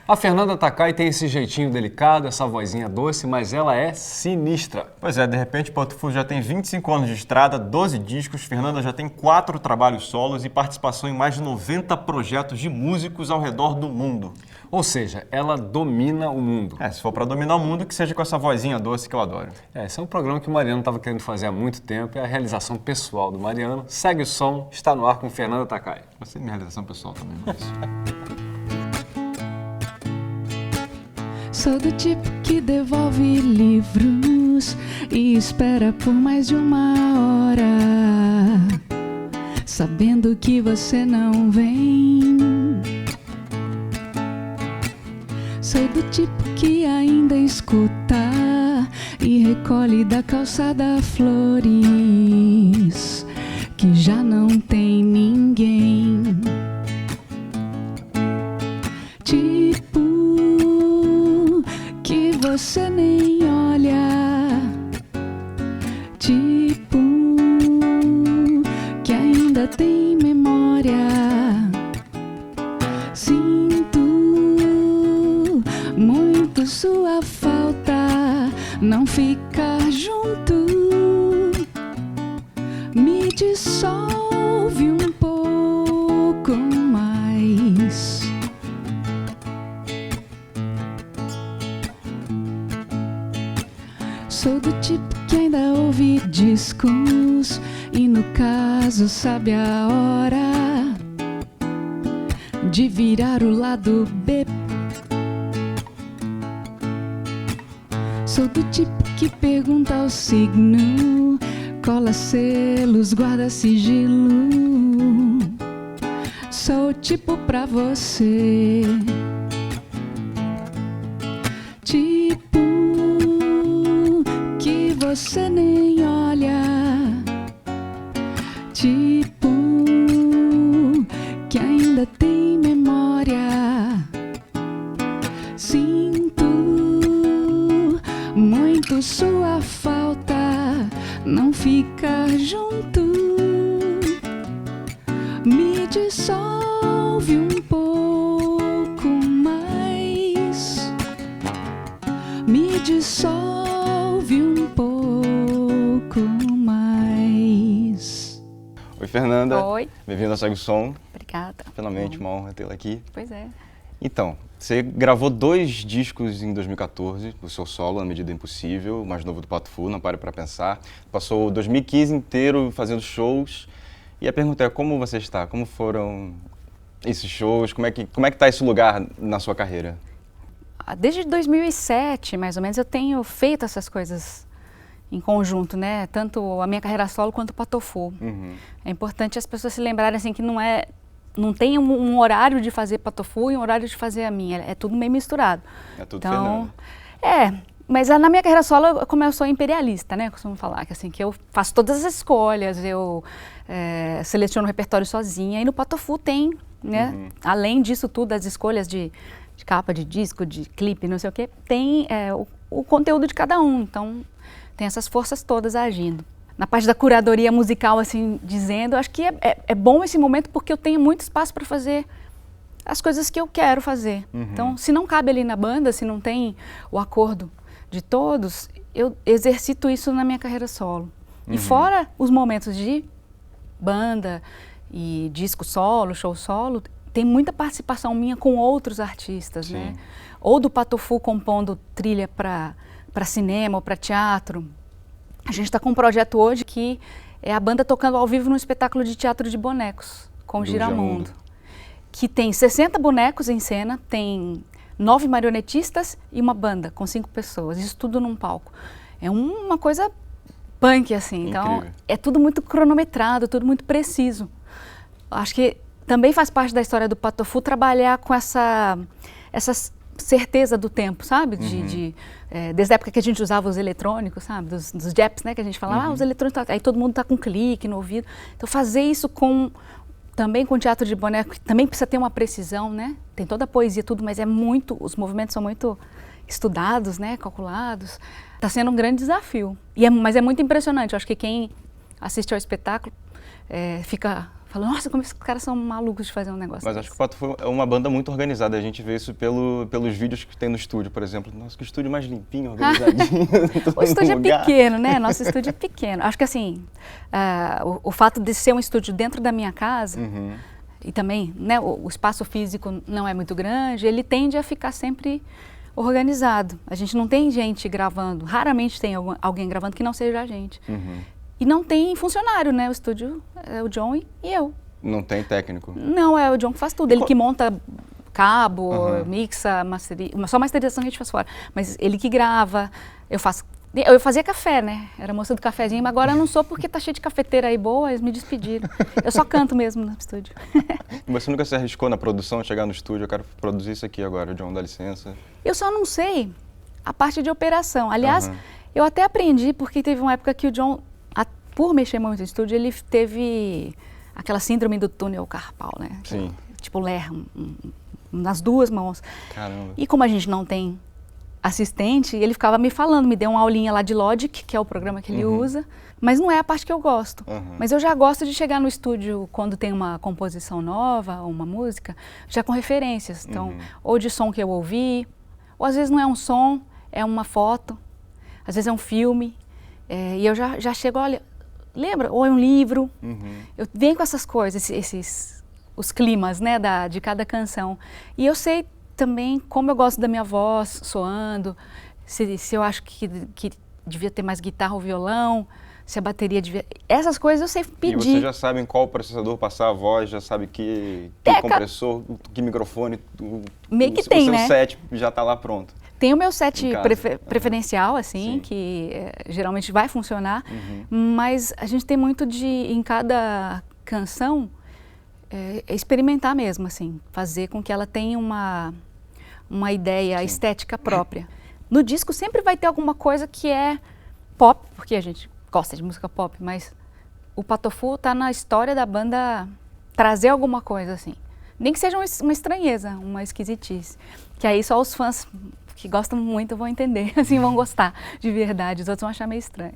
A Fernanda Takai tem esse jeitinho delicado, essa vozinha doce, mas ela é sinistra. Pois é, de repente Patofu já tem 25 anos de estrada, 12 discos, Fernanda já tem 4 trabalhos solos e participação em mais de 90 projetos de músicos ao redor do mundo. Ou seja, ela domina o mundo. Se for para dominar o mundo, que seja com essa vozinha doce que eu adoro. Esse é um programa que o Mariano estava querendo fazer há muito tempo, é a realização pessoal do Mariano. Segue o som, está no ar com Fernanda Takai. Você é minha realização pessoal também, mas... Sou do tipo que devolve livros e espera por mais de uma hora, sabendo que você não vem. Sou do tipo que ainda escuta e recolhe da calçada flores que já não tem ninguém. Tipo que você nem olha, tipo que ainda tem memória. Sinto muito sua falta, não ficar junto me dissolve um pouco mais. Sou do tipo que ainda ouve discos e no caso sabe a hora de virar o lado B. Sou do tipo que pergunta o signo, cola selos, guarda sigilo. Sou tipo pra você, tipo que você nem olha, tipo que ainda tem memória. Sinto muito sua falta, não ficar junto me dissolve um pouco mais, me dissolve um pouco mais. Oi, Fernanda. Oi. Bem-vinda ao Segue o Som. Obrigada. Finalmente, uma honra tê-la aqui. Pois é. Então, você gravou 2 discos em 2014, o seu solo, Na Medida Impossível, o mais novo do Patofu, Não Pare Pra Pensar. Passou 2015 inteiro fazendo shows. E a pergunta é, como você está? Como foram esses shows? Como é que está esse lugar na sua carreira? Desde 2007, mais ou menos, eu tenho feito essas coisas em conjunto, né? Tanto a minha carreira solo quanto o Patofu. Uhum. É importante as pessoas se lembrarem assim que não tem um horário de fazer Patofu e um horário de fazer a minha. É tudo meio misturado. É tudo Então, Fernanda. mas na minha carreira solo, como eu sou imperialista, né? Eu costumo falar que, assim, que eu faço todas as escolhas, eu seleciono o repertório sozinha. E no Patofu tem, né? Uhum. Além disso tudo, as escolhas de capa, de disco, de clipe, não sei o quê, tem o conteúdo de cada um. Então, tem essas forças todas agindo. Na parte da curadoria musical, assim, dizendo, eu acho que é bom esse momento porque eu tenho muito espaço para fazer as coisas que eu quero fazer. Uhum. Então, se não cabe ali na banda, se não tem o acordo de todos, eu exercito isso na minha carreira solo. Uhum. E fora os momentos de banda e disco solo, show solo, tem muita participação minha com outros artistas, Sim. né? Ou do Patofu compondo trilha para cinema ou para teatro. A gente está com um projeto hoje que é a banda tocando ao vivo num espetáculo de teatro de bonecos, com o Giramundo. Que tem 60 bonecos em cena, tem 9 marionetistas e uma banda com 5 pessoas. Isso tudo num palco. É uma coisa punk, assim. Então, Incrível. é tudo muito cronometrado, tudo muito preciso. Acho que também faz parte da história do Patofu trabalhar com essa certeza do tempo, sabe? Desde a época que a gente usava os eletrônicos, sabe? Dos japs, né? Que a gente falava, os eletrônicos, aí todo mundo tá com clique no ouvido. Então fazer isso também com teatro de boneco, que também precisa ter uma precisão, né? Tem toda a poesia, tudo, mas os movimentos são muito estudados, né? Calculados. Está sendo um grande desafio. Mas é muito impressionante. Eu acho que quem assiste ao espetáculo fica falo, nossa, como esses caras são malucos de fazer um negócio Mas desse. acho que o Patofu é uma banda muito organizada. A gente vê isso pelos vídeos que tem no estúdio, por exemplo. Nossa, que estúdio mais limpinho, organizadinho. O estúdio é pequeno, né? Nosso estúdio é pequeno. Acho que assim, o fato de ser um estúdio dentro da minha casa, e também, né, o espaço físico não é muito grande, ele tende a ficar sempre organizado. A gente não tem gente gravando, raramente tem alguém gravando que não seja a gente. E não tem funcionário, né? O estúdio é o John e eu. Não tem técnico? Não, é o John que faz tudo. Ele que monta cabo, mixa, só masterização que a gente faz fora. Mas ele que grava, eu fazia café, né? Era moça do cafezinho, mas agora eu não sou porque tá cheio de cafeteira aí boa, eles me despediram. Eu só canto mesmo no estúdio. E você nunca se arriscou na produção, chegar no estúdio, eu quero produzir isso aqui agora, John, dá licença? Eu só não sei a parte de operação. Aliás, eu até aprendi, porque teve uma época que o John, por mexer muito no estúdio, ele teve aquela síndrome do túnel carpal, né? Sim. Tipo ler, nas duas mãos. Caramba. E como a gente não tem assistente, ele ficava me falando, me deu uma aulinha lá de Logic, que é o programa que ele usa, mas não é a parte que eu gosto. Mas eu já gosto de chegar no estúdio quando tem uma composição nova, ou uma música, já com referências. Então, ou de som que eu ouvi, ou às vezes não é um som, é uma foto, às vezes é um filme, e eu já chego, olha, lembra? Ou é um livro. Eu venho com essas coisas, os climas, né, de cada canção. E eu sei também como eu gosto da minha voz soando, se eu acho que devia ter mais guitarra ou violão, se a bateria devia... Essas coisas eu sei pedir. E você já sabe em qual processador passar a voz, já sabe que compressor, que microfone, meio que tem, né? O seu set já está lá pronto. Tem o meu set preferencial, assim, que geralmente vai funcionar, mas a gente tem muito em cada canção, experimentar mesmo, assim, fazer com que ela tenha uma ideia estética própria. No disco sempre vai ter alguma coisa que é pop, porque a gente gosta de música pop, mas o Patofu está na história da banda trazer alguma coisa, assim. Nem que seja uma estranheza, uma esquisitice, que aí só os fãs que gostam muito vão entender, assim, vão gostar de verdade, os outros vão achar meio estranho.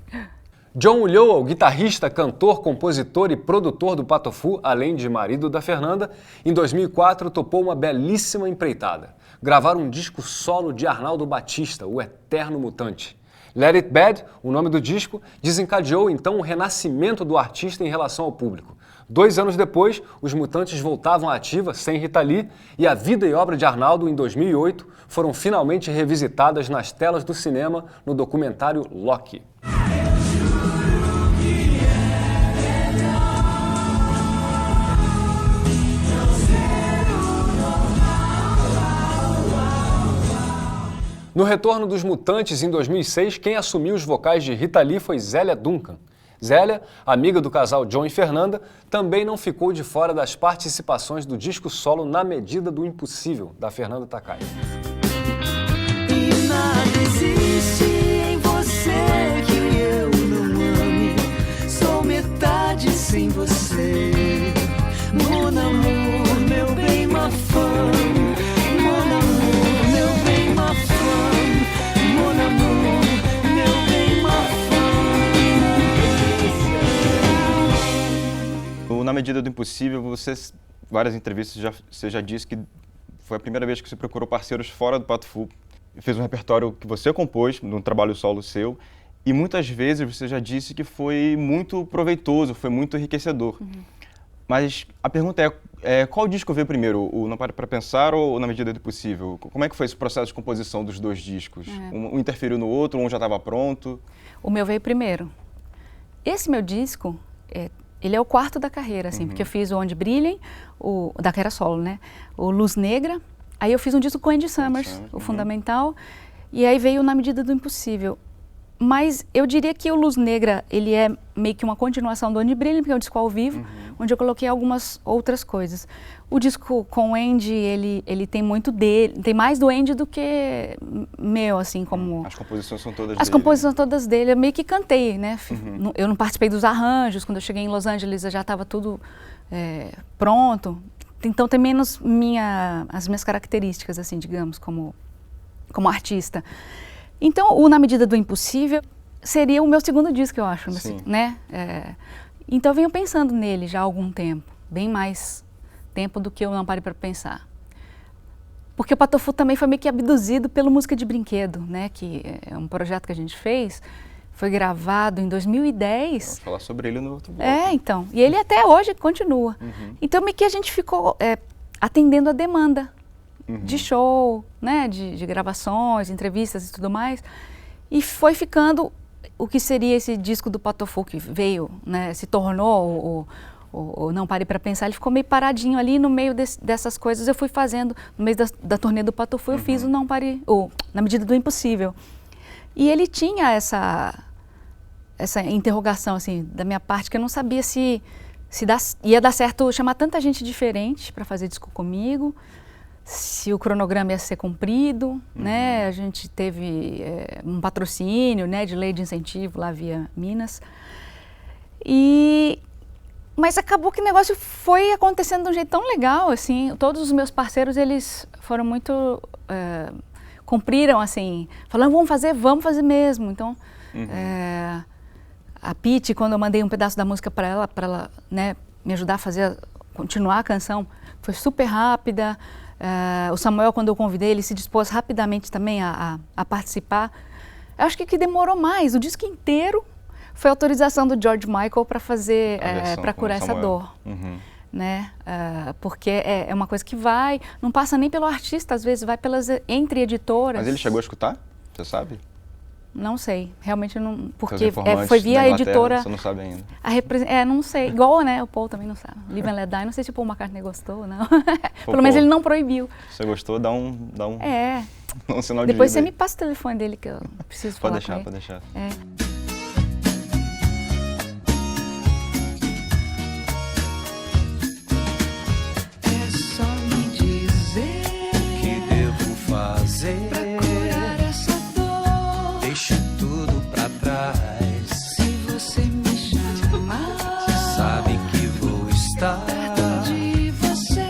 John Ulloa, o guitarrista, cantor, compositor e produtor do Patofu, além de marido da Fernanda, em 2004 topou uma belíssima empreitada. Gravar um disco solo de Arnaldo Batista, o Eterno Mutante. Let It Bad, o nome do disco, desencadeou então o renascimento do artista em relação ao público. 2 anos depois, os Mutantes voltavam à ativa, sem Rita Lee, e a vida e obra de Arnaldo, em 2008, foram finalmente revisitadas nas telas do cinema no documentário Loki. No retorno dos Mutantes, em 2006, quem assumiu os vocais de Rita Lee foi Zélia Duncan. Zélia, amiga do casal John e Fernanda, também não ficou de fora das participações do disco solo Na Medida do Impossível, da Fernanda Takai. E nada existe em você que eu não ame. Sou metade sem você. Mon amour, meu bem, ma femme. Mon amour, meu bem, ma femme. Mon amour, meu bem, ma femme. Na Medida do Impossível, várias entrevistas você já disse que foi a primeira vez que você procurou parceiros fora do Patofu. Fez um repertório que você compôs, num trabalho solo seu, e muitas vezes você já disse que foi muito proveitoso, foi muito enriquecedor. Mas a pergunta qual disco veio primeiro, o Não Pare Pra Pensar ou Na Medida do Possível? Como é que foi esse processo de composição dos 2 discos? Um interferiu no outro, um já estava pronto? O meu veio primeiro. Esse meu disco, ele é o 4º da carreira, assim, porque eu fiz o Onde Brilhem, da carreira solo, né? O Luz Negra, aí eu fiz um disco com Andy Summers, o Fundamental, e aí veio Na Medida do Impossível. Mas eu diria que o Luz Negra, ele é meio que uma continuação do Onde Brilhem, porque é um disco ao vivo, onde eu coloquei algumas outras coisas. O disco com o Andy, ele tem muito dele, tem mais do Andy do que meu, assim, como... As composições são todas dele. As composições todas dele, eu meio que cantei, né? Eu não participei dos arranjos, quando eu cheguei em Los Angeles já estava tudo pronto. Então tem menos as minhas características, assim, digamos, como artista. Então, o Na Medida do Impossível seria o meu 2º disco, eu acho, assim, né? Então eu venho pensando nele já há algum tempo. bem mais tempo do que eu Não Pare para Pensar. Porque o Patofu também foi meio que abduzido pelo Música de Brinquedo, né? Que é um projeto que a gente fez, foi gravado em 2010. Vamos falar sobre ele no outro bloco. Então. E ele até hoje continua. Então meio que a gente ficou atendendo a demanda de show, né? De gravações, entrevistas e tudo mais. E foi ficando o que seria esse disco do Patofu que veio, né? Se tornou o Não Pare para Pensar. Ele ficou meio paradinho ali no meio dessas coisas. Eu fui fazendo, no meio da turnê do Patofu, eu fiz o Não Pare, Na Medida do Impossível. E ele tinha essa interrogação, assim, da minha parte, que eu não sabia se ia dar certo chamar tanta gente diferente para fazer disco comigo, se o cronograma ia ser cumprido, né? A gente teve um patrocínio, né, de lei de incentivo lá via Minas. Mas acabou que o negócio foi acontecendo de um jeito tão legal, assim. Todos os meus parceiros, eles foram muito... cumpriram, assim, falando, vamos fazer mesmo. Então, a Pitty, quando eu mandei um pedaço da música para ela, né, me ajudar a continuar a canção, foi super rápida. O Samuel, quando eu convidei, ele se dispôs rapidamente também a participar. Eu acho que demorou mais. O disco inteiro foi autorização do George Michael para fazer, para curar essa dor. Né? Porque é uma coisa que não passa nem pelo artista, às vezes vai entre editoras. Mas ele chegou a escutar? Você sabe? Não sei, realmente não, porque foi via a editora. Você não sabe ainda. Não sei, igual, né, o Paul também não sabe. Live and Let Die, não sei se o Paul McCartney gostou ou não. Pelo menos ele não proibiu. Se você gostou, dá um um sinal de vida. Depois você me passa o telefone dele que eu preciso falar com ele. Pode deixar. Deixa tudo pra trás. Se você me chamar, sabe que vou estar perto de você,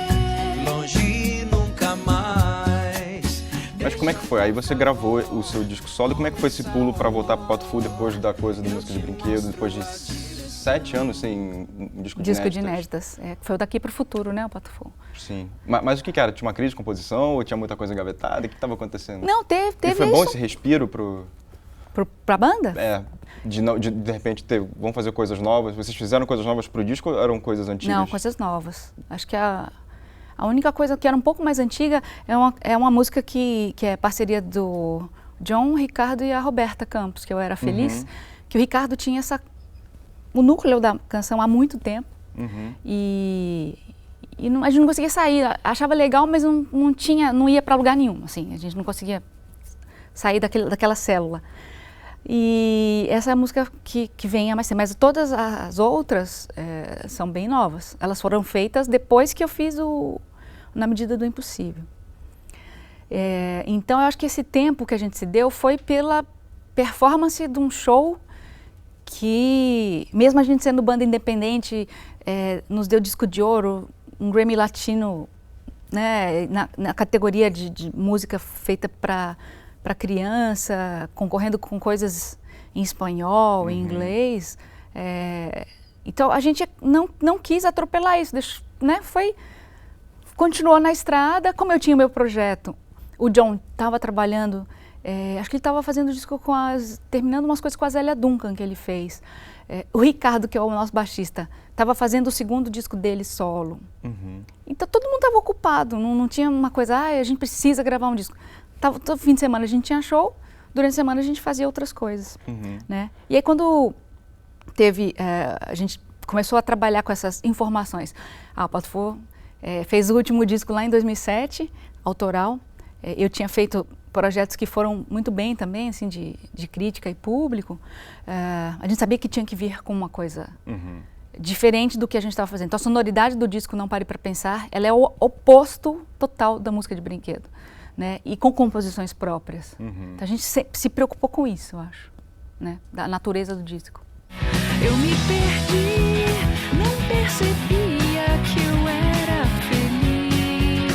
longe nunca mais. Mas como é que foi? Aí você gravou o seu disco solo, e como é que foi esse pulo pra voltar pro Patofu depois da coisa da música de brinquedo, depois de 7 anos sem um disco de inéditas? Foi o Daqui pro Futuro, né, o Patofu. Sim. Mas o que era? Tinha uma crise de composição ou tinha muita coisa engavetada? O que estava acontecendo? Não, teve e foi isso. Bom esse respiro pra banda? De repente, vamos fazer coisas novas. Vocês fizeram coisas novas pro disco ou eram coisas antigas? Não, coisas novas. Acho que a única coisa que era um pouco mais antiga é uma música que é parceria do John, Ricardo e a Roberta Campos, que eu Era Feliz, que o Ricardo tinha o núcleo da canção há muito tempo. E a gente não conseguia sair. Achava legal, mas não ia para lugar nenhum. Assim, a gente não conseguia sair daquela célula. E essa é a música que vem a mais tempo. Mas todas as outras são bem novas. Elas foram feitas depois que eu fiz Na Medida do Impossível. Então, eu acho que esse tempo que a gente se deu foi pela performance de um show que, mesmo a gente sendo banda independente, nos deu disco de ouro, um Grammy Latino, né, na categoria de música feita para criança, concorrendo com coisas em espanhol, em inglês. Então, a gente não quis atropelar isso, né? Continuou na estrada. Como eu tinha o meu projeto, o John estava trabalhando, acho que ele estava fazendo disco terminando umas coisas com a Zélia Duncan que ele fez. O Ricardo, que é o nosso baixista, estava fazendo o segundo disco dele solo. Então todo mundo estava ocupado, não tinha uma coisa, a gente precisa gravar um disco. Todo fim de semana a gente tinha show, durante a semana a gente fazia outras coisas. Né? E aí quando a gente começou a trabalhar com essas informações, o Patofu fez o último disco lá em 2007, autoral. Eu tinha feito projetos que foram muito bem também, assim, de crítica e público. A gente sabia que tinha que vir com uma coisa diferente do que a gente estava fazendo. Então, a sonoridade do disco Não Pare para Pensar, ela é o oposto total da música de brinquedo, né? E com composições próprias. Então, a gente se preocupou com isso, eu acho, né? Da natureza do disco. Eu me perdi, não percebia que eu era feliz.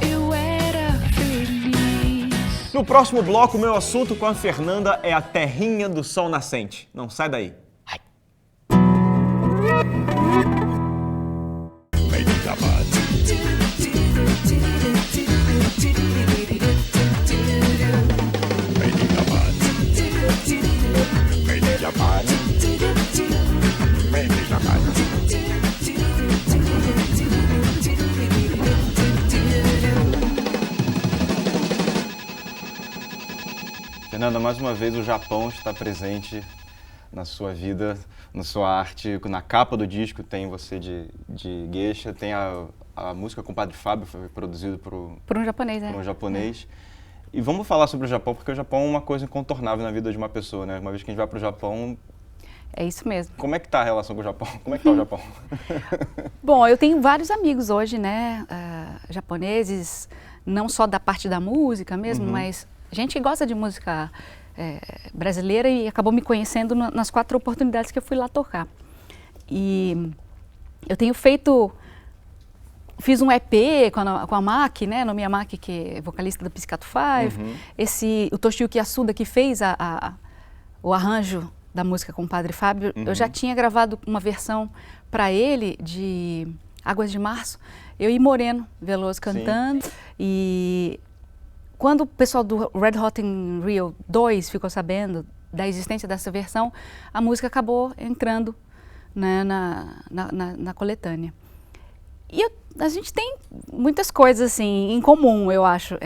Eu era feliz. No próximo bloco, o meu assunto com a Fernanda é a terrinha do sol nascente. Não sai daí. Ai. Fernanda, mais uma vez o Japão está presente na sua vida, na sua arte. Na capa do disco tem você de geisha, tem a música Compadre Fábio, foi produzido por um japonês, por um japonês. E vamos falar sobre o Japão, porque o Japão é uma coisa incontornável na vida de uma pessoa, né? Uma vez que a gente vai para o Japão... É isso mesmo. Como é que tá a relação com o Japão? Como é que tá o Japão? Bom, eu tenho vários amigos hoje, né, japoneses, não só da parte da música mesmo, mas gente que gosta de música brasileira e acabou me conhecendo nas 4 oportunidades que eu fui lá tocar. E eu tenho fiz um EP com a Maki, né, Nomiya Maki, que é vocalista do Pizzicato 5, o Toshiyuki Yasuda, que fez o arranjo da música com o Padre Fábio, eu já tinha gravado uma versão para ele de Águas de Março, eu e Moreno Veloso cantando. E quando o pessoal do Red Hot in Rio 2 ficou sabendo da existência dessa versão, a música acabou entrando, né, na coletânea. E a gente tem muitas coisas assim em comum, eu acho.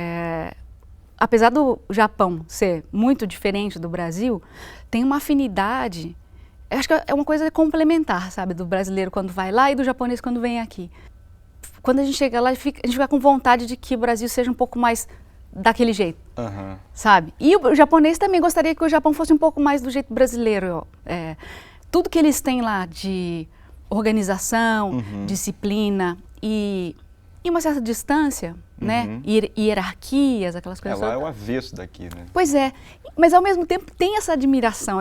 Apesar do Japão ser muito diferente do Brasil, tem uma afinidade, eu acho que é uma coisa complementar, sabe, do brasileiro quando vai lá e do japonês quando vem aqui. Quando a gente chega lá, a gente fica com vontade de que o Brasil seja um pouco mais daquele jeito, sabe? E o japonês também gostaria que o Japão fosse um pouco mais do jeito brasileiro. Tudo que eles têm lá de organização, disciplina e uma certa distância, né? Hierarquias, aquelas coisas. Lá é o avesso daqui, né? Pois é, mas ao mesmo tempo tem essa admiração,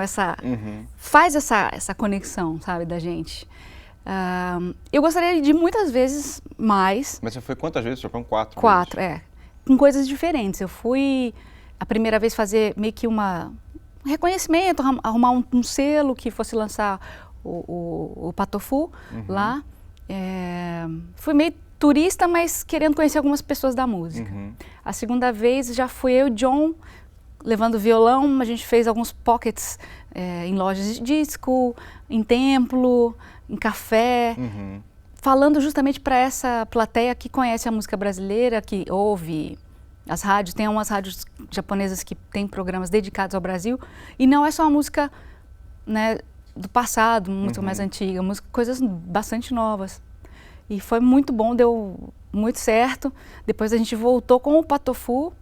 faz essa conexão, sabe, da gente. Eu gostaria de muitas vezes mais. Mas você foi quantas vezes? Você foi 4 4, vezes? com coisas diferentes. Eu fui a primeira vez fazer meio que um reconhecimento, arrumar um selo que fosse lançar o Patofu lá. Fui meio turista, mas querendo conhecer algumas pessoas da música. A segunda vez já fui eu e o John levando violão, a gente fez alguns pockets em lojas de disco, em templo, em café, falando justamente para essa plateia que conhece a música brasileira, que ouve as rádios. Tem umas rádios japonesas que têm programas dedicados ao Brasil, e não é só a música, né, do passado, música mais antiga, coisas bastante novas. E foi muito bom, deu muito certo. Depois a gente voltou com o Patofu,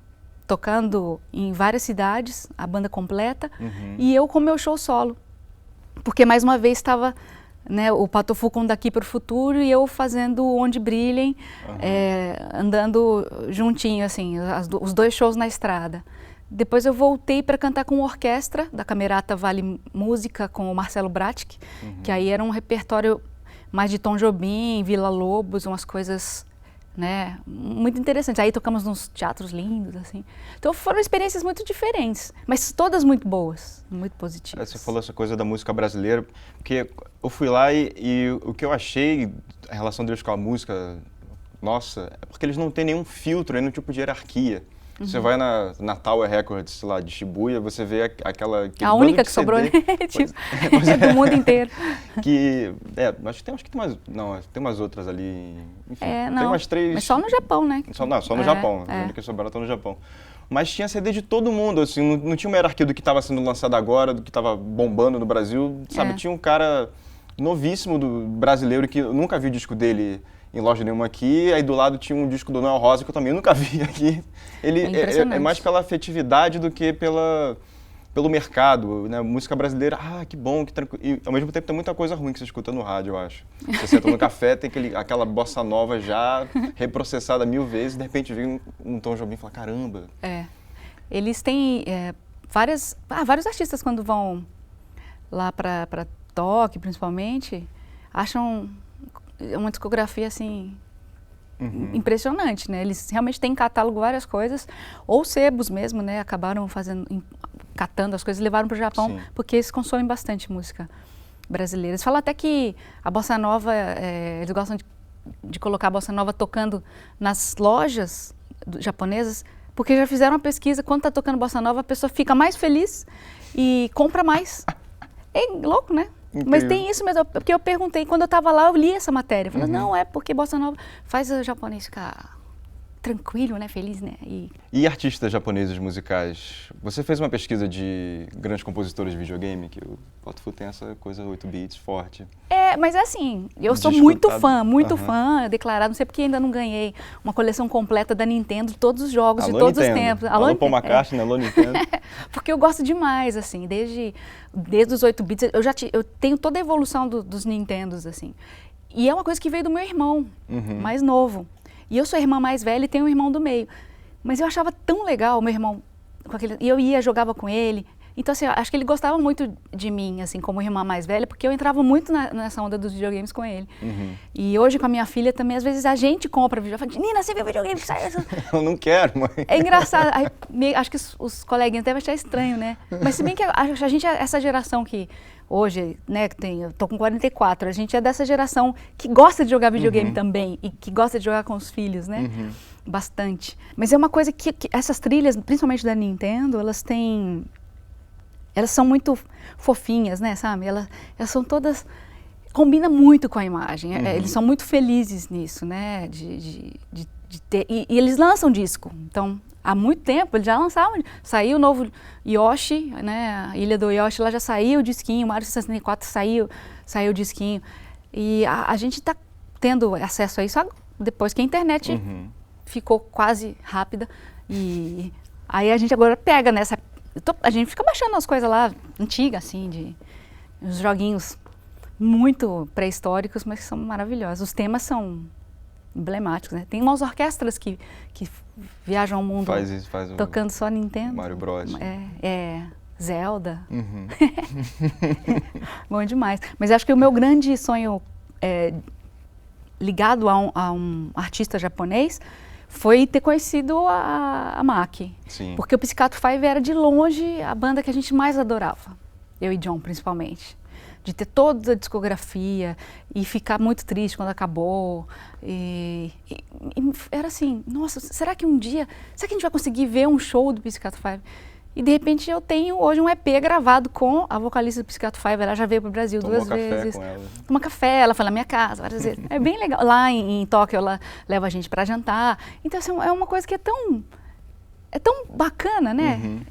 tocando em várias cidades, a banda completa, e eu com meu show solo. Porque mais uma vez estava, né, o Patofu com Daqui para o Futuro e eu fazendo Onde Brilhem, andando juntinho, assim, os 2 shows na estrada. Depois eu voltei para cantar com orquestra da Camerata Vale Música, com o Marcelo Bratic, que aí era um repertório mais de Tom Jobim, Vila Lobos, umas coisas, né, muito interessantes. Aí tocamos nos teatros lindos, assim. Então foram experiências muito diferentes, mas todas muito boas, muito positivas. Você falou essa coisa da música brasileira, porque eu fui lá e o que eu achei, a relação deles com a música nossa, é porque eles não têm nenhum filtro, nenhum tipo de hierarquia. Você vai na Tower Records, lá de Shibuya, você vê aquela... A única que sobrou, né? Do mundo inteiro. Acho que tem mais... Não, tem umas outras ali, enfim. Não, tem umas 3... mas só no Japão, né? Só no Japão, a única que sobraram tá no Japão. Mas tinha CD de todo mundo, assim, não tinha uma hierarquia do que estava sendo lançado agora, do que estava bombando no Brasil, sabe? Tinha um cara novíssimo do brasileiro que eu nunca vi o disco dele em loja nenhuma aqui, aí do lado tinha um disco do Noel Rosa que eu também nunca vi aqui. Ele é mais pela afetividade do que pelo mercado, né? Música brasileira, que bom, que tranquilo. E ao mesmo tempo tem muita coisa ruim que você escuta no rádio, eu acho. Você senta no café, tem aquela bossa nova já reprocessada 1000 vezes, de repente vem um Tom Jobim e fala, caramba. Eles têm vários artistas quando vão lá para Tóquio, principalmente, acham uma discografia assim impressionante, né? Eles realmente têm em catálogo várias coisas, ou sebos mesmo, né? Acabaram catando as coisas e levaram para o Japão, porque eles consomem bastante música brasileira. Eles falam até que a bossa nova, eles gostam de colocar a bossa nova tocando nas lojas japonesas, porque já fizeram uma pesquisa, quando está tocando bossa nova, a pessoa fica mais feliz e compra mais. É louco, né? Incrível. Mas tem isso mesmo, porque eu perguntei, quando eu estava lá, eu li essa matéria. Eu falei, não, é porque bossa nova faz o japonês ficar tranquilo, né? Feliz, né? E artistas japoneses musicais? Você fez uma pesquisa de grandes compositores de videogame, que o Patufu tem essa coisa 8 bits forte. Mas assim, eu sou Discutado. muito fã, declarado, não sei porque ainda não ganhei uma coleção completa da Nintendo, de todos os jogos, de todos os tempos. Alô Paul McCartney, alô Nintendo. Porque eu gosto demais, assim, desde os 8 bits, eu tenho toda a evolução dos Nintendos, assim. E é uma coisa que veio do meu irmão, mais novo. E eu sou a irmã mais velha e tenho um irmão do meio. Mas eu achava tão legal o meu irmão, e eu jogava com ele. Então, assim, acho que ele gostava muito de mim, assim, como irmã mais velha, porque eu entrava muito nessa onda dos videogames com ele. E hoje, com a minha filha também, às vezes a gente compra videogame. Nina, você viu videogame que saiu? Eu não quero, mãe. É engraçado. Acho que os coleguinhas devem achar estranho, né? Mas se bem que a gente é essa geração que hoje, né, eu tô com 44, a gente é dessa geração que gosta de jogar videogame também e que gosta de jogar com os filhos, né? Bastante. Mas é uma coisa que essas trilhas, principalmente da Nintendo, elas são muito fofinhas, né, sabe? Elas são todas... Combina muito com a imagem. Eles são muito felizes nisso, né? De ter... E eles lançam disco. Então, há muito tempo, eles já lançavam. Saiu o novo Yoshi, né? A Ilha do Yoshi, lá já saiu o disquinho. Mario 64 saiu o disquinho. E a gente está tendo acesso a isso depois que a internet ficou quase rápida. E aí a gente agora pega nessa... A gente fica baixando as coisas lá, antigas, assim, uns joguinhos muito pré-históricos, mas que são maravilhosos. Os temas são emblemáticos, né? Tem umas orquestras que viajam ao mundo tocando só Nintendo. Mario Bros. Zelda. Bom demais. Mas acho que o meu grande sonho ligado a um artista japonês foi ter conhecido a Maki. Sim. Porque o Pizzicato Five era de longe a banda que a gente mais adorava. Eu e John, principalmente. De ter toda a discografia e ficar muito triste quando acabou. E era assim, nossa, será que um dia... Será que a gente vai conseguir ver um show do Pizzicato Five? E de repente eu tenho hoje um EP gravado com a vocalista do Pizzicato Five. Ela já veio para o Brasil duas vezes. Toma café, ela foi na minha casa várias vezes. É bem legal. Lá em Tóquio ela leva a gente para jantar. Então assim, é uma coisa que é tão bacana, né?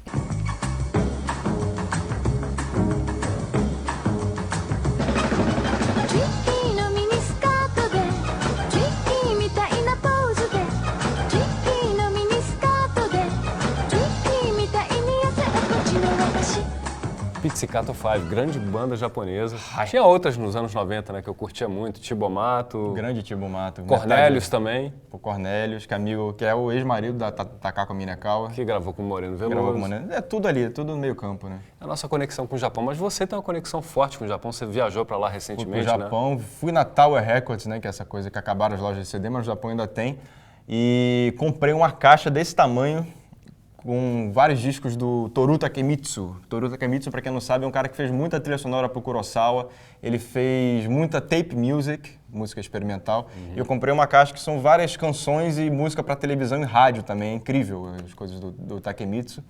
Pizzicato Five, grande banda japonesa. Tinha outras nos anos 90, né, que eu curtia muito. Tibomato. Grande Tibomato. Cornelius também. O Cornelius, que é o ex-marido da Takako Minekawa. Que gravou com o Moreno Veloso. Gravou com o Moreno. É tudo ali, tudo no meio campo, né? A nossa conexão com o Japão. Mas você tem uma conexão forte com o Japão. Você viajou para lá recentemente, Fui pro Japão, fui na Tower Records, né, que é essa coisa que acabaram as lojas de CD, mas o Japão ainda tem. E comprei uma caixa desse tamanho, com vários discos do Toru Takemitsu. Toru Takemitsu, para quem não sabe, é um cara que fez muita trilha sonora para o Kurosawa. Ele fez muita tape music, música experimental. E eu comprei uma caixa que são várias canções e música para televisão e rádio também. É incrível as coisas do Takemitsu.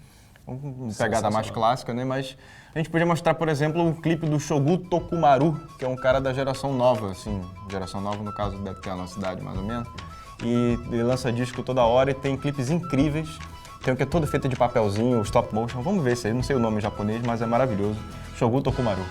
Uma pegada mais clássica, né? Mas a gente podia mostrar, por exemplo, o clipe do Shogo Tokumaru, que é um cara da geração nova, assim. Geração nova, no caso, deve ter a nossa idade, mais ou menos. E ele lança disco toda hora e tem clipes incríveis. Tem o que é todo feito de papelzinho, stop motion. Vamos ver isso aí, não sei o nome em japonês, mas é maravilhoso. Shogo Tokumaru.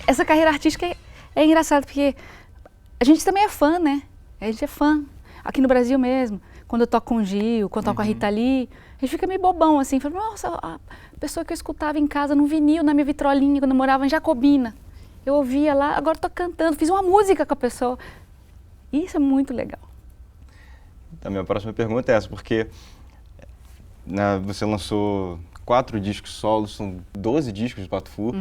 Essa carreira artística é engraçada, porque a gente também é fã, né? A gente é fã. Aqui no Brasil mesmo, quando eu toco com o Gil, quando eu toco com a Rita Lee, a gente fica meio bobão, assim. Fala, nossa, a pessoa que eu escutava em casa, no vinil, na minha vitrolinha, quando eu morava em Jacobina. Eu ouvia lá, agora estou cantando, fiz uma música com a pessoa. Isso é muito legal. A minha próxima pergunta é essa, porque você lançou 4 discos solos, são 12 discos de Patufu.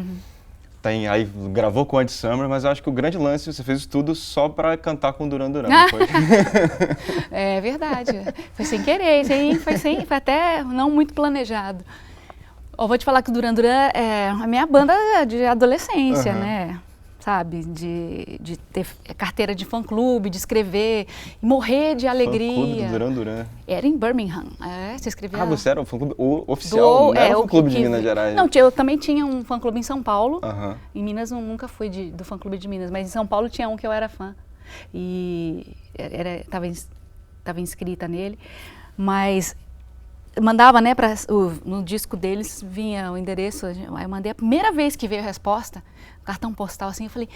aí gravou com o Ed Summer, mas eu acho que o grande lance, você fez isso tudo só pra cantar com o Duran Duran, não foi? É verdade. Foi sem querer, foi até não muito planejado. Eu vou te falar que o Duran Duran é a minha banda de adolescência, né? Sabe? De ter carteira de fã-clube, de escrever, e morrer de alegria. Fã-clube do Duran Duran. Era em Birmingham. Você escrevia... Você era o fã-clube oficial, não era o fã-clube de Minas Gerais? Não, eu também tinha um fã-clube em São Paulo. Em Minas eu nunca fui do fã-clube de Minas, mas em São Paulo tinha um que eu era fã. E estava inscrita nele. Mas mandava, né, no disco deles vinha o endereço. Aí eu mandei a primeira vez que veio a resposta, cartão postal assim, eu falei,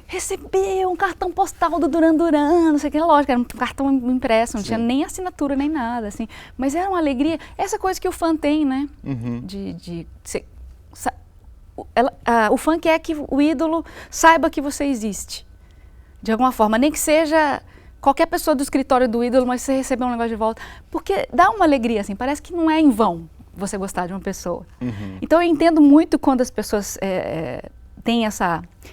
recebeu um cartão postal do Duran Duran, não sei o que, lógico, era um cartão impresso, não tinha nem assinatura nem nada, assim, mas era uma alegria, essa coisa que o fã tem, né, o fã quer que o ídolo saiba que você existe, de alguma forma, nem que seja qualquer pessoa do escritório do ídolo, mas você receber um negócio de volta, porque dá uma alegria, assim, parece que não é em vão você gostar de uma pessoa. Então eu entendo muito quando as pessoas tem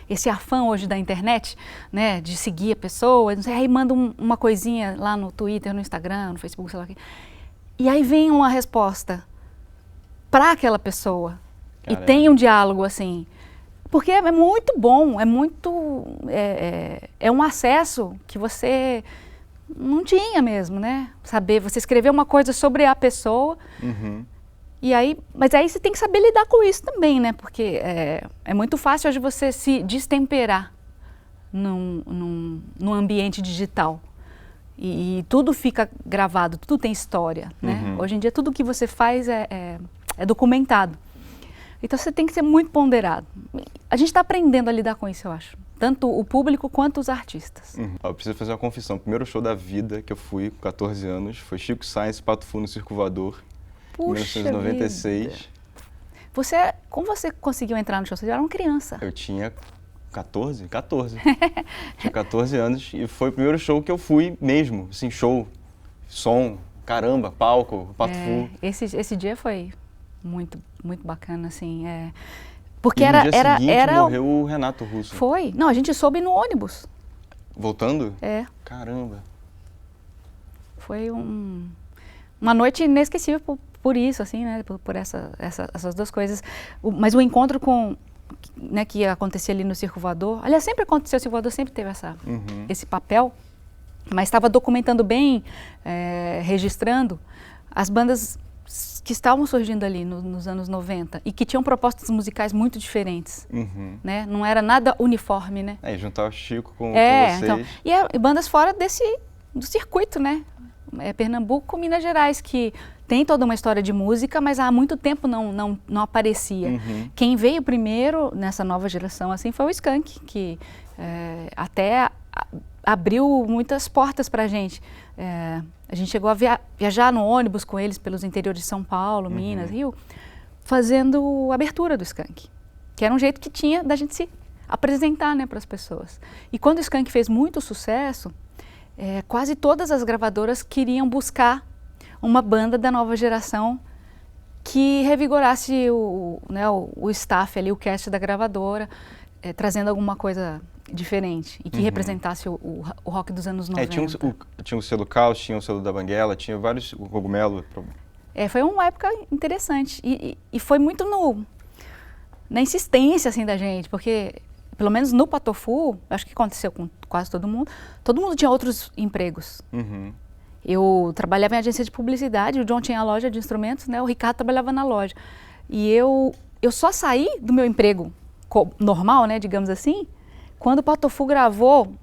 esse afã hoje da internet, né, de seguir a pessoa, não sei, aí manda uma coisinha lá no Twitter, no Instagram, no Facebook, sei lá o quê. E aí vem uma resposta para aquela pessoa. Caramba. E tem um diálogo assim. Porque é muito bom, é um acesso que você não tinha mesmo, né? Saber, você escrever uma coisa sobre a pessoa. E aí, mas aí você tem que saber lidar com isso também, né? Porque é muito fácil hoje você se destemperar num ambiente digital. E tudo fica gravado, tudo tem história, né? Hoje em dia tudo que você faz é documentado. Então você tem que ser muito ponderado. A gente está aprendendo a lidar com isso, eu acho. Tanto o público quanto os artistas. Eu preciso fazer uma confissão. O primeiro show da vida que eu fui com 14 anos foi Chico Science, Pato Fu no Circo Voador. Puxa 1996. Vida. Como você conseguiu entrar no show? Você já era uma criança. Eu tinha 14. Tinha 14 anos e foi o primeiro show que eu fui mesmo. Assim, show, som, caramba, palco, Pato Fu. Esse dia foi muito, muito bacana, assim. Porque e no dia seguinte morreu o Renato Russo. Foi. Não, a gente soube no ônibus. Voltando? Caramba. Foi uma noite inesquecível por isso, assim, né? Por essas duas coisas. Mas o encontro né, que acontecia ali no Circo Voador, aliás, sempre aconteceu, o Circo Voador sempre teve esse papel, mas estava documentando bem, registrando as bandas que estavam surgindo ali nos anos 90 e que tinham propostas musicais muito diferentes, né? Não era nada uniforme, né? E juntar o Chico com vocês. Então, e bandas fora do circuito, né? Pernambuco, Minas Gerais, que tem toda uma história de música, mas há muito tempo não aparecia. Quem veio primeiro nessa nova geração assim foi o Skank, que até abriu muitas portas para a gente. A gente chegou a viajar no ônibus com eles pelos interiores de São Paulo, Minas, Rio, fazendo a abertura do Skank, que era um jeito que tinha da gente se apresentar, né, para as pessoas. E quando o Skank fez muito sucesso, quase todas as gravadoras queriam buscar uma banda da nova geração que revigorasse o staff ali, o cast da gravadora, trazendo alguma coisa diferente e que representasse o rock dos anos 90. Tinha o selo Caos, tinha o selo da Banguela, tinha vários, o Cogumelo. Foi uma época interessante e foi muito na insistência assim da gente, porque pelo menos no Pato Fu, acho que aconteceu com quase todo mundo tinha outros empregos. Eu trabalhava em agência de publicidade, o John tinha a loja de instrumentos, né? O Ricardo trabalhava na loja. E eu só saí do meu emprego normal, né, digamos assim, quando o Pato Fu gravou,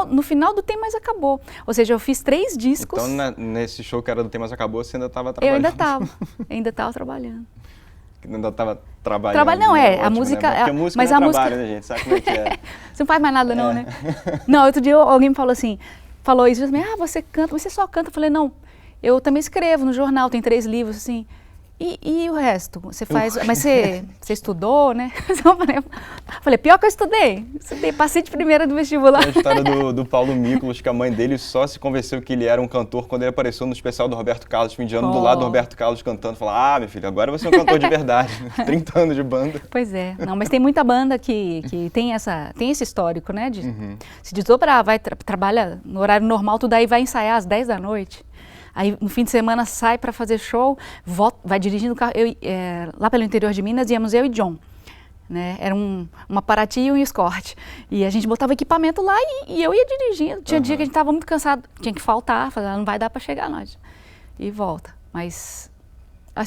no final do Tem Mais Acabou. Ou seja, eu fiz 3 discos. Então, nesse show que era do Tem Mais Acabou, você ainda estava trabalhando? Eu ainda estava trabalhando. Ainda estava trabalhando. Não, ótimo, a música... Né? Porque a música mas não a trabalho, música... né, gente? Sabe como é que é? Você não faz mais nada não, né? Não, outro dia alguém me falou isso, você canta, mas você só canta. Eu falei, não, eu também escrevo no jornal, tem 3 livros, assim. E o resto? Você faz. Mas você estudou, né? Eu falei, pior que eu estudei. Passei de primeira do vestibular. A história do Paulo Miklos, que a mãe dele só se convenceu que ele era um cantor quando ele apareceu no especial do Roberto Carlos, fim de ano, do lado do Roberto Carlos cantando. Falou, meu filho, agora você é um cantor de verdade. 30 anos de banda. Pois é. Não, mas tem muita banda que tem esse histórico, né? De se desdobrar, trabalha no horário normal, tudo aí vai ensaiar às 10 da noite. Aí, no fim de semana, sai para fazer show, vai dirigindo o carro. Lá pelo interior de Minas, íamos eu e John. Né? Era uma Paraty e um Escort. E a gente botava equipamento lá e eu ia dirigindo. Tinha dia que a gente estava muito cansado, tinha que faltar, não vai dar para chegar, não. E volta. Mas,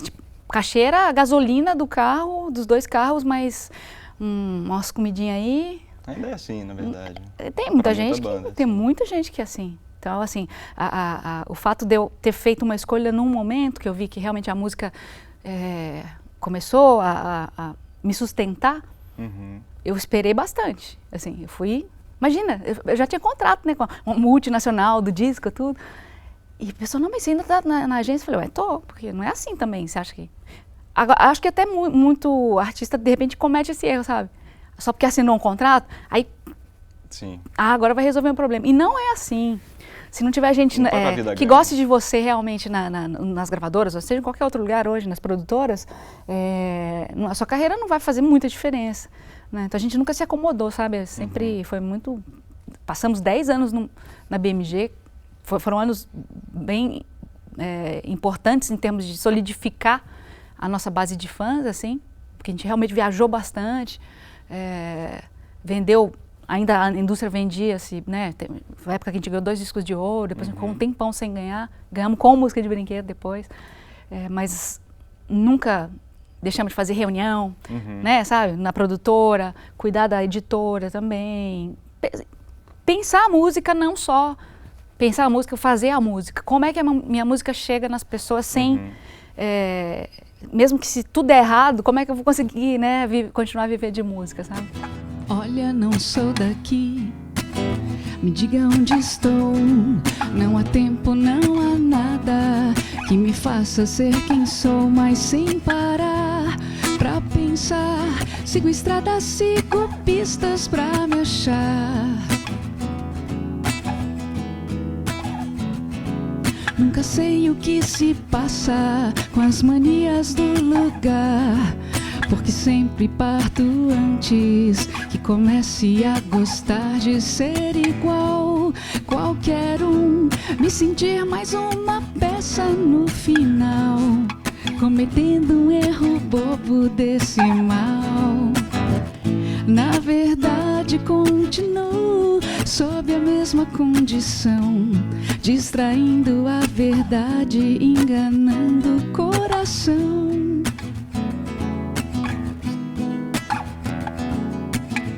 tipo, cachê era a gasolina do carro, dos 2 carros, mais umas comidinhas aí. Ainda é assim, na verdade. Tem muita gente tem muita gente que é assim. Então, assim, o fato de eu ter feito uma escolha num momento que eu vi que realmente a música começou a me sustentar, eu esperei bastante. Assim, eu fui... Imagina, eu já tinha contrato, né, com uma multinacional do disco, tudo. E a pessoa, não, mas você ainda tá na agência? Eu falei, tô, porque não é assim também, você acha que... Agora, acho que até muito artista, de repente, comete esse erro, sabe? Só porque assinou um contrato, aí... Sim. Agora vai resolver um problema. E não é assim. Se não tiver gente que goste de você realmente nas gravadoras, ou seja, em qualquer outro lugar hoje, nas produtoras, a sua carreira não vai fazer muita diferença. Né? Então a gente nunca se acomodou, sabe? Sempre foi muito... Passamos 10 anos na BMG, foram anos bem importantes em termos de solidificar a nossa base de fãs, assim, porque a gente realmente viajou bastante, vendeu... Ainda a indústria vendia-se, né? Foi a época que a gente ganhou 2 discos de ouro, depois ficou um tempão sem ganhar. Ganhamos com música de brinquedo depois. Mas nunca deixamos de fazer reunião, né? Sabe? Na produtora, cuidar da editora também. Pensar a música, não só pensar a música, fazer a música. Como é que a minha música chega nas pessoas sem... mesmo que se tudo der errado, como é que eu vou conseguir, né, continuar a viver de música, sabe? Olha, não sou daqui, me diga onde estou. Não há tempo, não há nada que me faça ser quem sou, mas sem parar pra pensar. Sigo estradas, sigo pistas pra me achar. Nunca sei o que se passa com as manias do lugar, porque sempre parto antes que comece a gostar de ser igual qualquer um, me sentir mais uma peça no final, cometendo um erro bobo decimal. Na verdade continuo sob a mesma condição, distraindo a verdade, enganando o coração.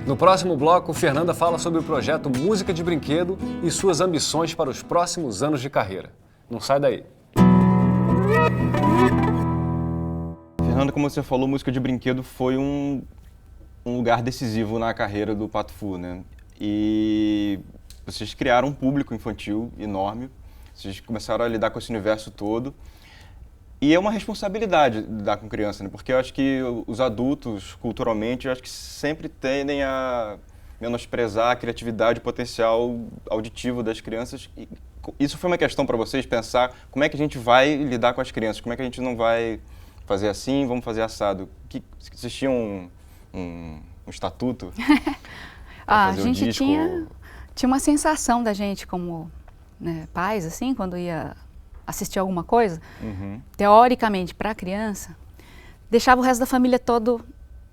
No próximo bloco, Fernanda fala sobre o projeto Música de Brinquedo e suas ambições para os próximos anos de carreira. Não sai daí. Fernanda, como você falou, Música de Brinquedo foi um lugar decisivo na carreira do Pato Fu, né? E vocês criaram um público infantil enorme, vocês começaram a lidar com esse universo todo. E é uma responsabilidade lidar com criança, né? Porque eu acho que os adultos, culturalmente, eu acho que sempre tendem a menosprezar a criatividade e o potencial auditivo das crianças. E isso foi uma questão para vocês, pensar como é que a gente vai lidar com as crianças, como é que a gente não vai fazer assim, vamos fazer assado. Vocês tinham um estatuto? A gente tinha uma sensação da gente como, né, pais, assim, quando ia assistir alguma coisa, teoricamente, para a criança, deixava o resto da família todo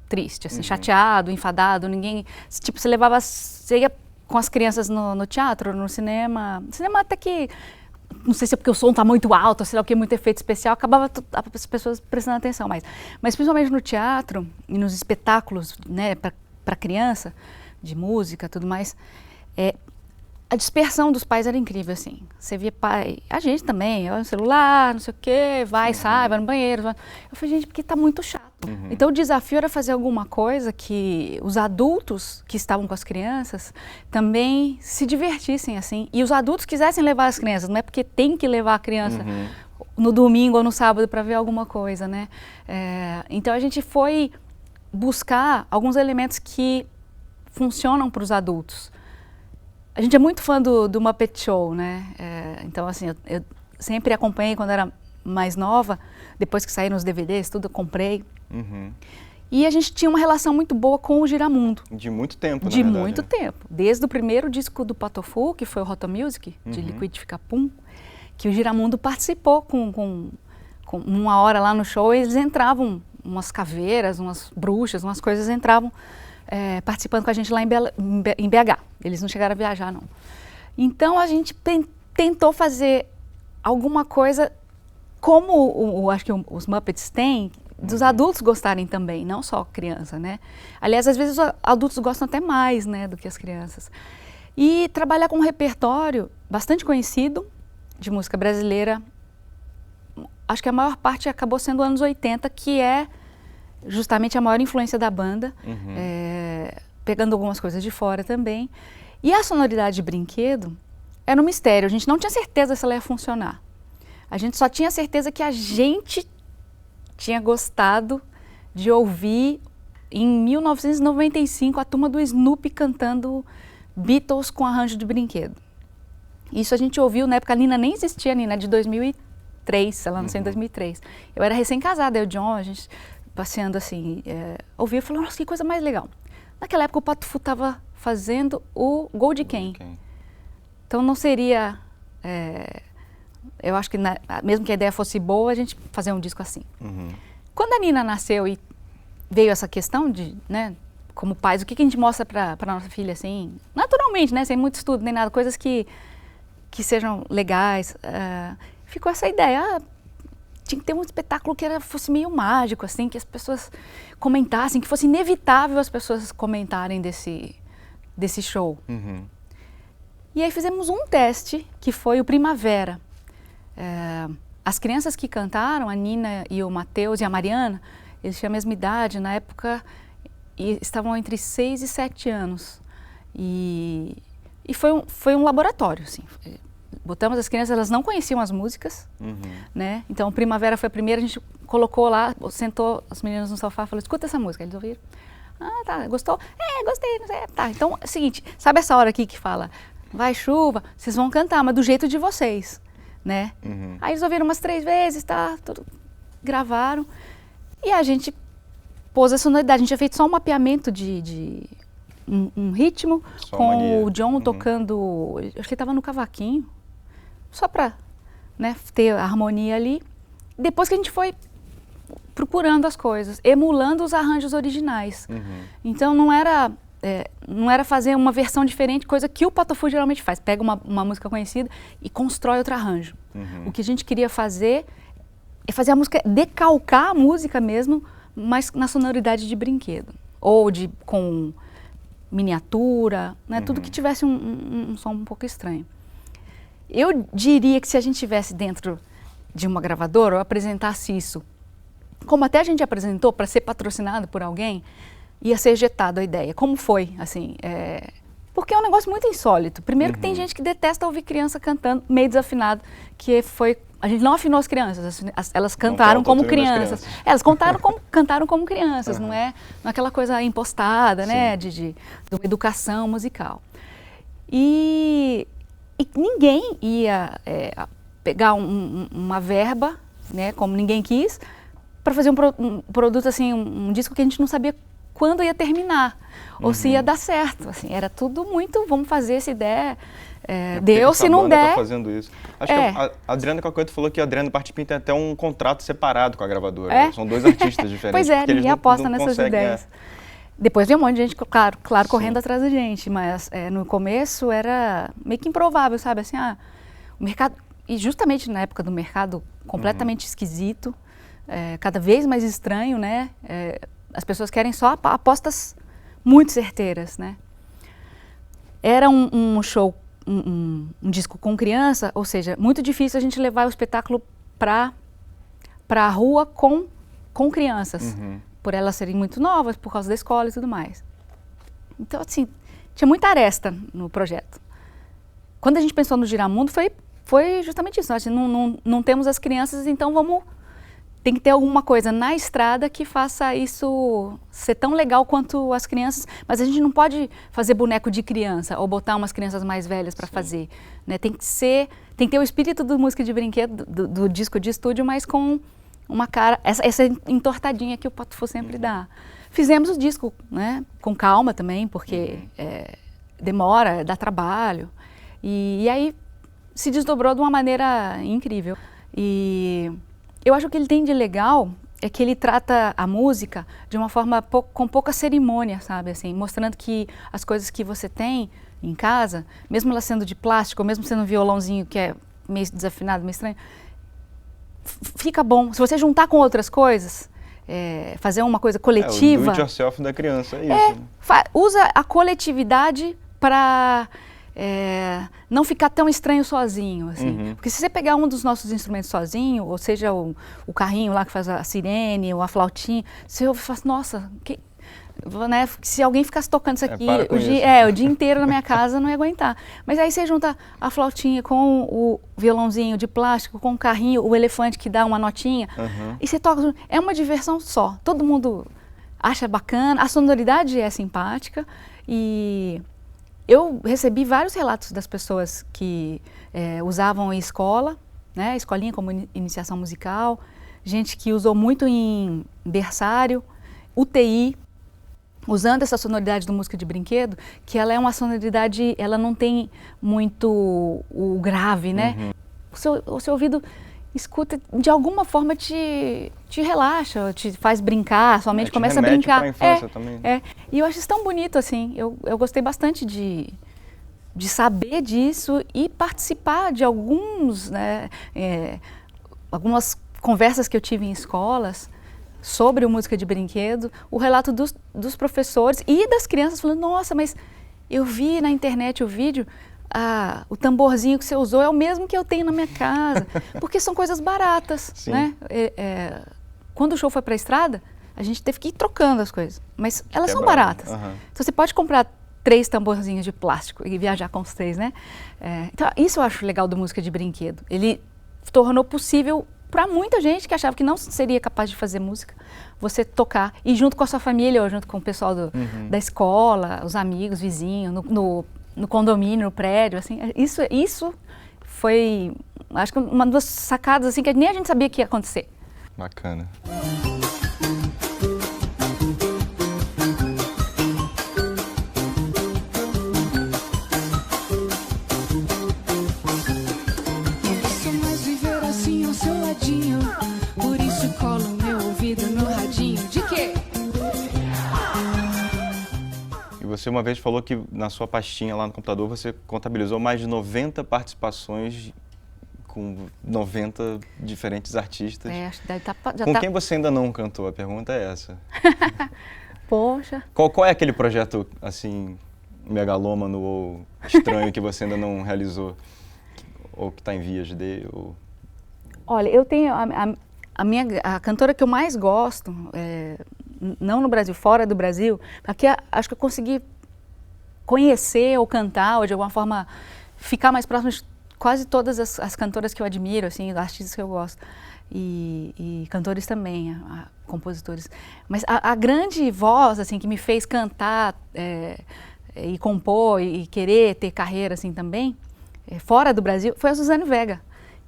triste, assim, chateado, enfadado, ninguém... Tipo, você ia com as crianças no teatro, no cinema até que, não sei se é porque o som está muito alto, sei lá o que, muito efeito especial, acabava as pessoas prestando atenção mais. Mas principalmente no teatro e nos espetáculos, né, para criança, de música, tudo mais, a dispersão dos pais era incrível, assim. Você via pai, a gente também, no celular, não sei o quê, vai, sai, vai no banheiro. Eu falei, gente, porque tá muito chato. Então o desafio era fazer alguma coisa que os adultos que estavam com as crianças também se divertissem, assim. E os adultos quisessem levar as crianças, não é porque tem que levar a criança no domingo ou no sábado para ver alguma coisa, né? Então a gente foi buscar alguns elementos que funcionam para os adultos. A gente é muito fã do Muppet Show, né? Então assim, eu sempre acompanhei quando era mais nova, depois que saíram os DVDs, tudo eu comprei. Uhum. E a gente tinha uma relação muito boa com o Giramundo. De muito tempo, na De verdade, muito né? tempo. Desde o primeiro disco do Patofu, que foi o Roto Music, de Liquidifica-Pum, que o Giramundo participou com uma hora lá no show, eles entravam, umas caveiras, umas bruxas, umas coisas entravam participando com a gente lá em BH. Eles não chegaram a viajar, não. Então a gente tentou fazer alguma coisa como acho que os Muppets têm, dos adultos gostarem também, não só criança, né? Aliás, às vezes os adultos gostam até mais, né, do que as crianças. E trabalhar com um repertório bastante conhecido de música brasileira, acho que a maior parte acabou sendo anos 80, que é justamente a maior influência da banda, pegando algumas coisas de fora também. E a sonoridade de Brinquedo era um mistério, a gente não tinha certeza se ela ia funcionar. A gente só tinha certeza que a gente tinha gostado de ouvir, em 1995, a turma do Snoopy cantando Beatles com arranjo de Brinquedo. Isso a gente ouviu, na época a Nina nem existia, a Nina é de 2003, ela nasceu em 2003. Eu era recém-casada, eu e o John, a gente passeando assim, ouviu e falou, nossa, que coisa mais legal. Naquela época o Patofu estava fazendo o Gold Ken. Então não seria... eu acho que mesmo que a ideia fosse boa, a gente fazer um disco assim. Quando a Nina nasceu e veio essa questão de, né, como pais, o que a gente mostra para nossa filha, assim, naturalmente, né, sem muito estudo nem nada, coisas que sejam legais, ficou essa ideia, tinha que ter um espetáculo que fosse meio mágico, assim, que as pessoas comentassem, que fosse inevitável as pessoas comentarem desse show. E aí fizemos um teste, que foi o Primavera. As crianças que cantaram, a Nina e o Matheus e a Mariana, eles tinham a mesma idade na época e estavam entre 6 e 7 anos. E foi um laboratório, assim. Botamos as crianças, elas não conheciam as músicas, né? Então, Primavera foi a primeira, a gente colocou lá, sentou as meninas no sofá e falou, escuta essa música. Eles ouviram. Ah, tá, gostou? Gostei, não sei. Tá, então é o seguinte, sabe essa hora aqui que fala, vai chuva, vocês vão cantar, mas do jeito de vocês. Né? Aí eles ouviram umas 3 vezes, tá, tudo, gravaram e a gente pôs a sonoridade, a gente tinha feito só um mapeamento de um ritmo só com o John tocando, acho que ele estava no cavaquinho, só para, né, ter a harmonia ali. Depois que a gente foi procurando as coisas, emulando os arranjos originais. Então não era fazer uma versão diferente, coisa que o Patofu geralmente faz. Pega uma música conhecida e constrói outro arranjo. O que a gente queria fazer é fazer a música, decalcar a música mesmo, mas na sonoridade de Brinquedo. Ou com miniatura, né? Tudo que tivesse um som um pouco estranho. Eu diria que se a gente estivesse dentro de uma gravadora ou apresentasse isso, como até a gente apresentou para ser patrocinado por alguém, ia ser ejetado a ideia. Como foi, assim, porque é um negócio muito insólito. Primeiro que tem gente que detesta ouvir criança cantando meio desafinado, que foi... A gente não afinou as crianças, elas cantaram como crianças. Elas cantaram como crianças, não é aquela coisa impostada, né, de uma educação musical. E ninguém ia pegar uma verba, né, como ninguém quis, para fazer um produto, assim, um disco que a gente não sabia quando ia terminar, ou se ia dar certo, assim, era tudo muito, vamos fazer essa ideia, deu, se não der... Tá fazendo isso. Acho que a Adriana Cacoeto falou que a Adriana Partipim tem até um contrato separado com a gravadora, né? São 2 artistas diferentes. Pois é, ninguém aposta nessas ideias. Depois veio um monte de gente, claro, correndo atrás da gente, mas no começo era meio que improvável, sabe, assim, o mercado, e justamente na época do mercado completamente esquisito, cada vez mais estranho, né, as pessoas querem só apostas muito certeiras, né. Era um show, um disco com criança, ou seja, muito difícil a gente levar o espetáculo para a rua com crianças, por elas serem muito novas, por causa da escola e tudo mais. Então, assim, tinha muita aresta no projeto. Quando a gente pensou no Giramundo, foi foi justamente isso. Nós não temos as crianças, então tem que ter alguma coisa na estrada que faça isso ser tão legal quanto as crianças, mas a gente não pode fazer boneco de criança ou botar umas crianças mais velhas para fazer, né? Tem que ter o espírito do música de brinquedo, do disco de estúdio, mas com uma cara, essa entortadinha que o Pato Fu sempre dá. Fizemos o disco, né, com calma também, porque demora, dá trabalho, e aí se desdobrou de uma maneira incrível. E eu acho que ele tem de legal é que ele trata a música de uma forma com pouca cerimônia, sabe? Assim, mostrando que as coisas que você tem em casa, mesmo ela sendo de plástico, ou mesmo sendo um violãozinho que é meio desafinado, meio estranho, fica bom. Se você juntar com outras coisas, fazer uma coisa coletiva... o do it yourself da criança, é isso. Né? Usa a coletividade para... não ficar tão estranho sozinho, assim. Porque se você pegar um dos nossos instrumentos sozinho, ou seja, o carrinho lá que faz a sirene, ou a flautinha, você ouve e fala, nossa, né, se alguém ficasse tocando isso aqui o dia inteiro na minha casa, não ia aguentar. Mas aí você junta a flautinha com o violãozinho de plástico, com o carrinho, o elefante que dá uma notinha, e você toca, é uma diversão só. Todo mundo acha bacana, a sonoridade é simpática, e... eu recebi vários relatos das pessoas que usavam em escola, né, escolinha como iniciação musical, gente que usou muito em berçário, UTI, usando essa sonoridade do música de brinquedo, que ela é uma sonoridade, ela não tem muito o grave, né? O seu ouvido escuta, de alguma forma te relaxa, te faz brincar, sua mente começa a brincar. Pra infância também. E eu acho isso tão bonito, assim, eu gostei bastante de saber disso e participar de algumas conversas que eu tive em escolas sobre o música de brinquedo, o relato dos professores e das crianças falando, nossa, mas eu vi na internet o vídeo, o tamborzinho que você usou é o mesmo que eu tenho na minha casa, porque são coisas baratas, né? Quando o show foi para a estrada, a gente teve que ir trocando as coisas, mas elas são baratas. Então você pode comprar 3 tamborzinhos de plástico e viajar com os 3, né? Então isso eu acho legal do música de brinquedo. Ele tornou possível para muita gente que achava que não seria capaz de fazer música, você tocar, e junto com a sua família, ou junto com o pessoal da escola, os amigos, vizinhos, no condomínio, no prédio, assim, isso foi, acho que uma das sacadas assim que nem a gente sabia que ia acontecer. Bacana. Você uma vez falou que na sua pastinha lá no computador você contabilizou mais de 90 participações com 90 diferentes artistas. Acho que deve com quem você ainda não cantou? A pergunta é essa. Poxa. Qual é aquele projeto, assim, megalômano ou estranho que você ainda não realizou? Ou que está em vias de... Ou... Olha, eu tenho a cantora que eu mais gosto, não no Brasil, fora do Brasil, aqui acho que eu consegui conhecer ou cantar, ou de alguma forma ficar mais próximo de quase todas as cantoras que eu admiro, assim, artistas que eu gosto, e cantores também, compositores. Mas a grande voz, assim, que me fez cantar e compor e querer ter carreira, assim, também, fora do Brasil, foi a Suzane Vega.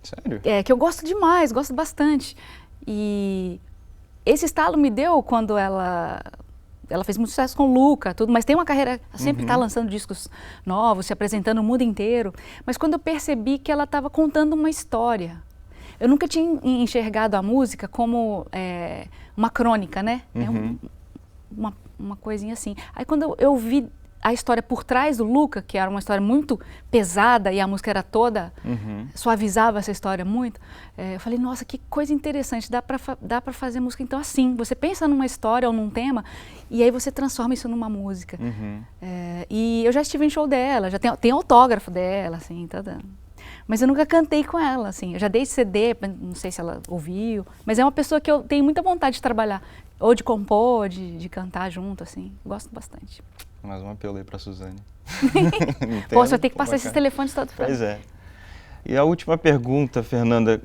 Sério? Que eu gosto demais, gosto bastante. E esse estalo me deu quando ela fez muito sucesso com o Luca, tudo, mas tem uma carreira, sempre está lançando discos novos, se apresentando no mundo inteiro. Mas quando eu percebi que ela estava contando uma história, eu nunca tinha enxergado a música como uma crônica, né? Uma coisinha assim. Aí quando eu vi a história por trás do Luca, que era uma história muito pesada e a música era toda, suavizava essa história muito, eu falei, nossa, que coisa interessante, dá para fazer música então assim, você pensa numa história ou num tema e aí você transforma isso numa música. E eu já estive em show dela, já tem autógrafo dela, assim, toda... Mas eu nunca cantei com ela, assim, eu já dei CD, não sei se ela ouviu, mas é uma pessoa que eu tenho muita vontade de trabalhar, ou de compor, de cantar junto, assim, gosto bastante. Mais um apelo aí pra Suzane. Pô, você vai ter que passar esses telefones todos pra mim. Pois é. E a última pergunta, Fernanda,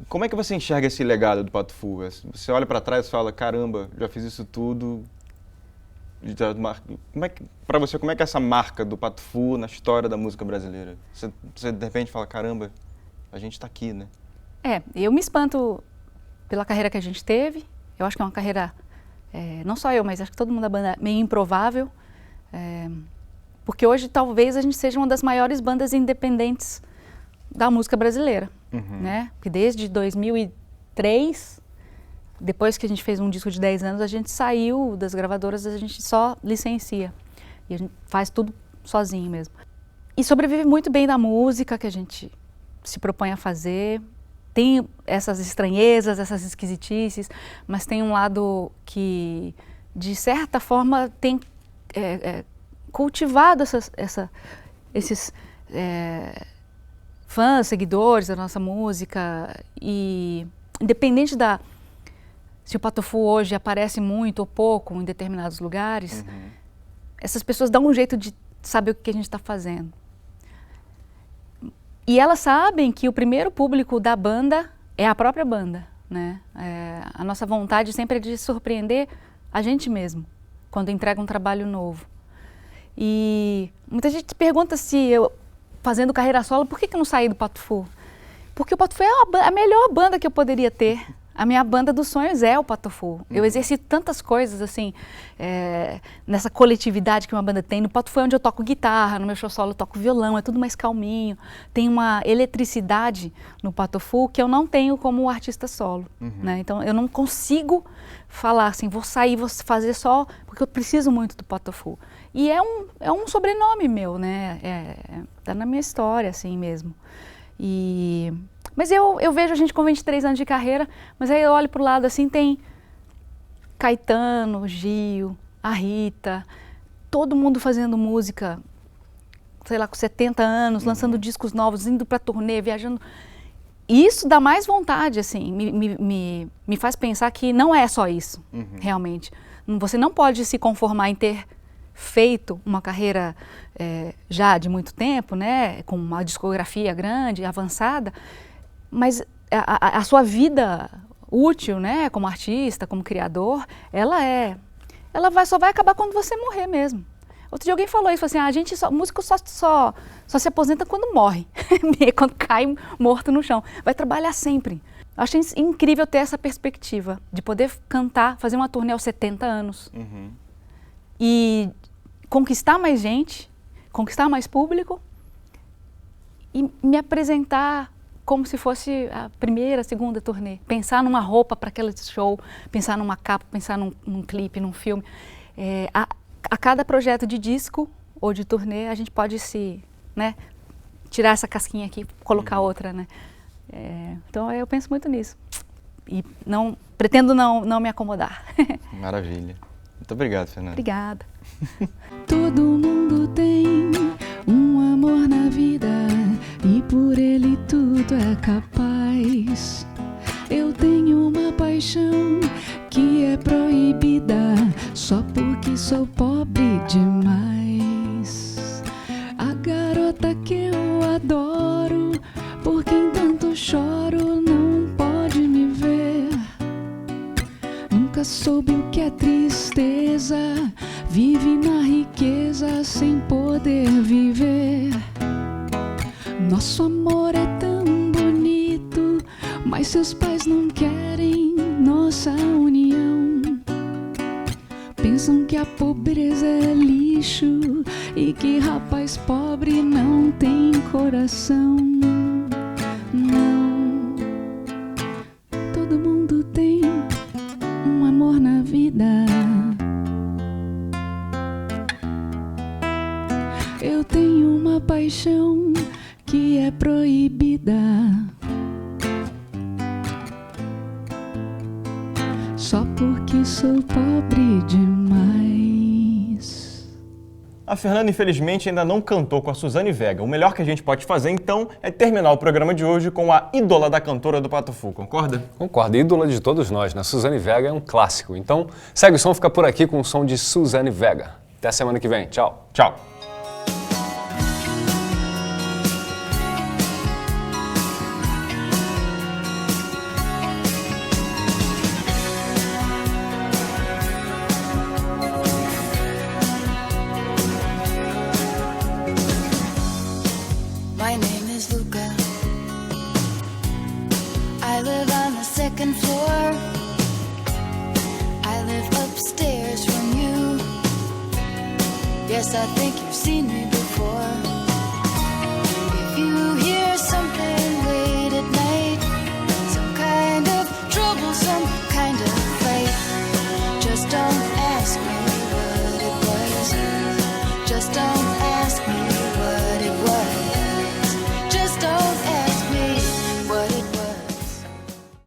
como é que você enxerga esse legado do Pato Fu? Você olha para trás e fala, caramba, já fiz isso tudo. Para você, como é que é essa marca do Pato Fu na história da música brasileira? Você de repente fala, caramba, a gente está aqui, né? Eu me espanto pela carreira que a gente teve. Eu acho que é uma carreira, não só eu, mas acho que todo mundo da banda, meio improvável. Porque hoje talvez a gente seja uma das maiores bandas independentes da música brasileira, né? Porque desde 2003, depois que a gente fez um disco de 10 anos, a gente saiu das gravadoras, a gente só licencia. E a gente faz tudo sozinho mesmo. E sobrevive muito bem da música que a gente se propõe a fazer. Tem essas estranhezas, essas esquisitices, mas tem um lado que, de certa forma, tem cultivado esses fãs, seguidores da nossa música. E independente se o Pato Fu hoje aparece muito ou pouco em determinados lugares, essas pessoas dão um jeito de saber o que a gente está fazendo. E elas sabem que o primeiro público da banda é a própria banda, né? A nossa vontade sempre é de surpreender a gente mesmo, quando entrega um trabalho novo. E muita gente pergunta se eu, fazendo carreira solo, por que eu não saí do Pato Fu? Porque o Pato Fu é a melhor banda que eu poderia ter. A minha banda dos sonhos é o Pato Fu. Eu exercito tantas coisas, assim, nessa coletividade que uma banda tem. No Pato Fu é onde eu toco guitarra, no meu show solo eu toco violão, é tudo mais calminho. Tem uma eletricidade no Pato Fu que eu não tenho como artista solo, né? Então, eu não consigo falar assim, vou sair, vou fazer só, porque eu preciso muito do Pato Fu. E é um sobrenome meu, né? Tá na minha história, assim mesmo. Mas eu vejo a gente com 23 anos de carreira, mas aí eu olho pro lado assim, tem Caetano, Gil, a Rita, todo mundo fazendo música, sei lá, com 70 anos, lançando discos novos, indo pra turnê, viajando. E isso dá mais vontade, assim, me faz pensar que não é só isso, realmente. Você não pode se conformar em ter feito uma carreira já de muito tempo, né, com uma discografia grande, avançada, mas a sua vida útil, né, como artista, como criador, só vai acabar quando você morrer mesmo. Outro dia alguém falou isso, assim, músico só se aposenta quando morre, quando cai morto no chão. Vai trabalhar sempre. Eu acho incrível ter essa perspectiva de poder cantar, fazer uma turnê aos 70 anos e conquistar mais gente, conquistar mais público e me apresentar como se fosse a primeira, segunda turnê. Pensar numa roupa para aquele show, pensar numa capa, pensar num clipe, num filme. A cada projeto de disco ou de turnê, a gente pode tirar essa casquinha aqui e colocar outra, né? Então eu penso muito nisso. E pretendo não me acomodar. Maravilha. Muito obrigado, Fernanda. Obrigada. Todo mundo tem um amor na vida e por ele tudo é capaz. Eu tenho uma paixão que é proibida só porque sou pobre demais. A garota que eu adoro, por quem tanto choro, não pode me ver. Nunca soube o que é tristeza, vive na riqueza sem poder viver. Nosso amor é tão bonito, mas seus pais não querem nossa união. Pensam que a pobreza é lixo e que rapaz pobre não tem coração. Não, todo mundo tem um amor na vida. Eu tenho uma paixão que é proibida só porque sou pobre demais. A Fernanda, infelizmente, ainda não cantou com a Suzane Vega. O melhor que a gente pode fazer, então, é terminar o programa de hoje com a ídola da cantora do Pato Fu. Concorda? Concordo, ídola de todos nós, né? Suzane Vega é um clássico. Então, segue o som, fica por aqui com o som de Suzane Vega. Até a semana que vem. Tchau. Tchau. Yes, I think you've seen me before. If you hear